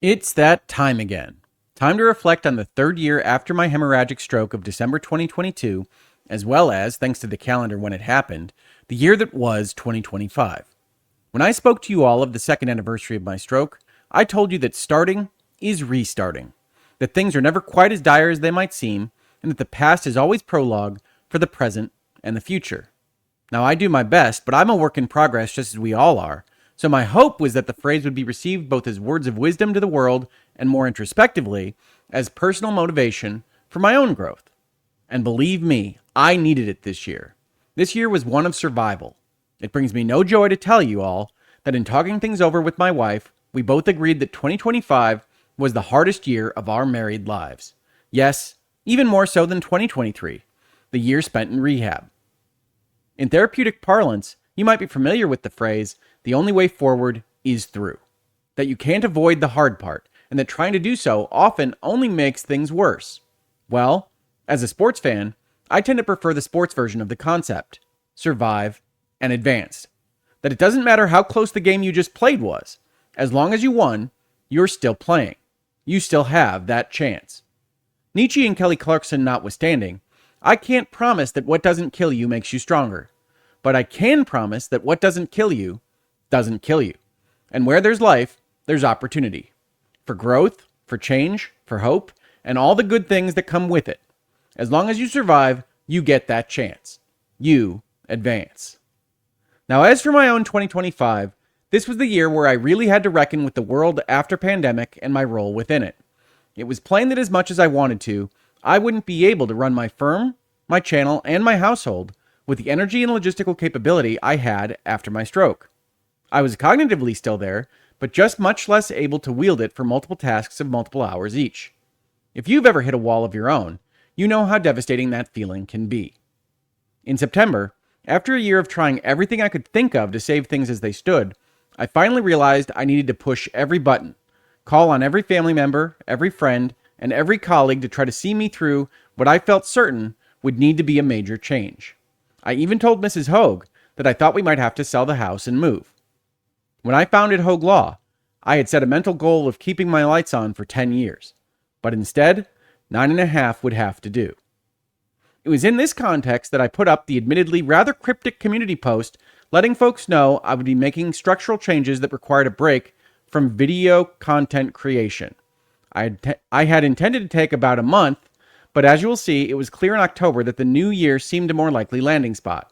It's that time again. Time to reflect on the third year after my hemorrhagic stroke of December 2022, as well as, thanks to the calendar when it happened, the year that was 2025. When I spoke to you all of the second anniversary of my stroke, I told you that starting is restarting, that things are never quite as dire as they might seem, and that the past is always prologue for the present and the future. Now, I do my best, but I'm a work in progress just as we all are. So my hope was that the phrase would be received both as words of wisdom to the world and more introspectively, as personal motivation for my own growth. And believe me, I needed it this year. This year was one of survival. It brings me no joy to tell you all that in talking things over with my wife, we both agreed that 2025 was the hardest year of our married lives. Yes, even more so than 2023, the year spent in rehab. In therapeutic parlance, you might be familiar with the phrase, the only way forward is through. That you can't avoid the hard part, and that trying to do so often only makes things worse. Well, as a sports fan, I tend to prefer the sports version of the concept, survive and advance. That it doesn't matter how close the game you just played was. As long as you won, you're still playing. You still have that chance. Nietzsche and Kelly Clarkson notwithstanding, I can't promise that what doesn't kill you makes you stronger. But I can promise that what doesn't kill you doesn't kill you. And where there's life, there's opportunity. For growth, for change, for hope, and all the good things that come with it. As long as you survive, you get that chance. You advance. Now, as for my own 2025, this was the year where I really had to reckon with the world after pandemic and my role within it. It was plain that as much as I wanted to, I wouldn't be able to run my firm, my channel, and my household with the energy and logistical capability I had after my stroke. I was cognitively still there, but just much less able to wield it for multiple tasks of multiple hours each. If you've ever hit a wall of your own, you know how devastating that feeling can be. In September, after a year of trying everything I could think of to save things as they stood, I finally realized I needed to push every button, call on every family member, every friend, and every colleague to try to see me through what I felt certain would need to be a major change. I even told Mrs. Hoeg that I thought we might have to sell the house and move. When I founded Hoeg Law, I had set a mental goal of keeping my lights on for 10 years, but instead, 9.5 would have to do. It was in this context that I put up the admittedly rather cryptic community post letting folks know I would be making structural changes that required a break from video content creation. I had intended to take about a month, but as you will see, it was clear in October that the new year seemed a more likely landing spot.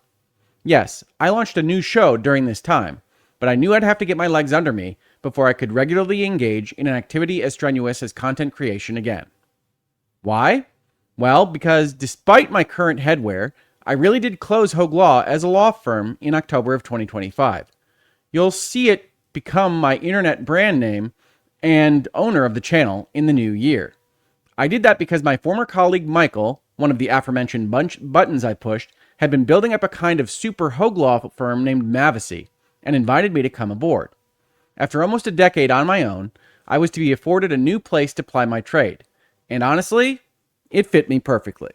Yes, I launched a new show during this time, but I knew I'd have to get my legs under me before I could regularly engage in an activity as strenuous as content creation again. Why? Well, because despite my current headwear, I really did close Hoeg Law as a law firm in October of 2025. You'll see it become my internet brand name and owner of the channel in the new year. I did that because my former colleague Michael, one of the aforementioned buttons I pushed, had been building up a kind of super Hoeg Law firm named Mavis and invited me to come aboard. After almost a decade on my own, I was to be afforded a new place to ply my trade. And honestly, it fit me perfectly.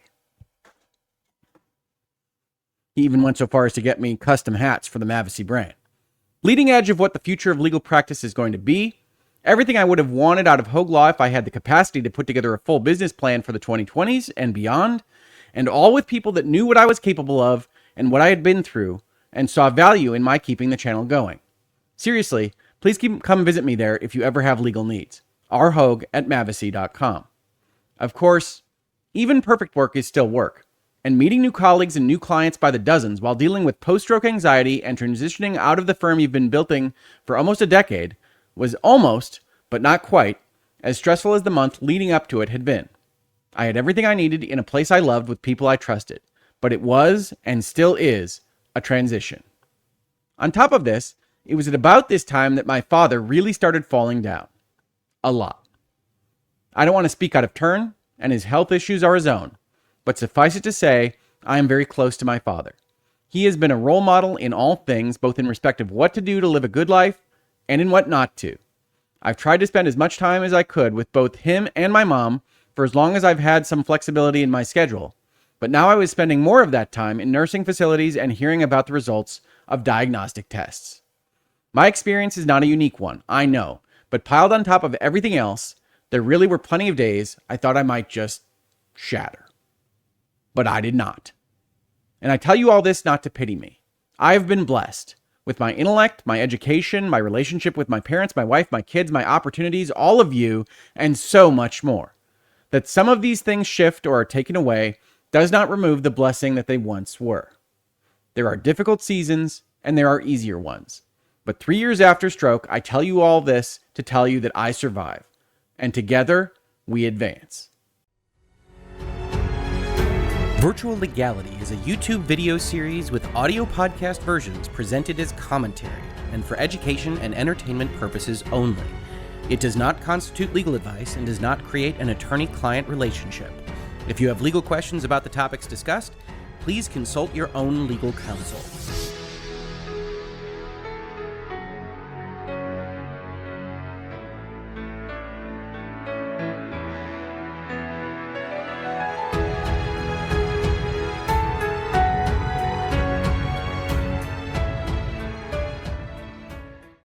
He even went so far as to get me custom hats for the Mavis brand. Leading edge of what the future of legal practice is going to be, everything I would have wanted out of Hoeg Law if I had the capacity to put together a full business plan for the 2020s and beyond, and all with people that knew what I was capable of and what I had been through, and saw value in my keeping the channel going. Seriously, please come visit me there if you ever have legal needs. rhoeg@mavisy.com. Of course, even perfect work is still work, and meeting new colleagues and new clients by the dozens while dealing with post-stroke anxiety and transitioning out of the firm you've been building for almost a decade was almost, but not quite, as stressful as the month leading up to it had been. I had everything I needed in a place I loved with people I trusted, but it was, and still is, a transition. On top of this, it was at about this time that my father really started falling down. A lot. I don't want to speak out of turn, and his health issues are his own, but suffice it to say, I am very close to my father. He has been a role model in all things, both in respect of what to do to live a good life, and in what not to. I've tried to spend as much time as I could with both him and my mom for as long as I've had some flexibility in my schedule, but now I was spending more of that time in nursing facilities and hearing about the results of diagnostic tests. My experience is not a unique one, I know, But piled on top of everything else, there really were plenty of days I thought I might just shatter. But I did not. And I tell you all this not to pity me. I have been blessed with my intellect, my education, my relationship with my parents, my wife, my kids, my opportunities, all of you, and so much more. That some of these things shift or are taken away does not remove the blessing that they once were. There are difficult seasons and there are easier ones. But 3 years after stroke, I tell you all this to tell you that I survive. And together, we advance. Virtual Legality is a YouTube video series with audio podcast versions presented as commentary and for education and entertainment purposes only. It does not constitute legal advice and does not create an attorney-client relationship. If you have legal questions about the topics discussed, please consult your own legal counsel.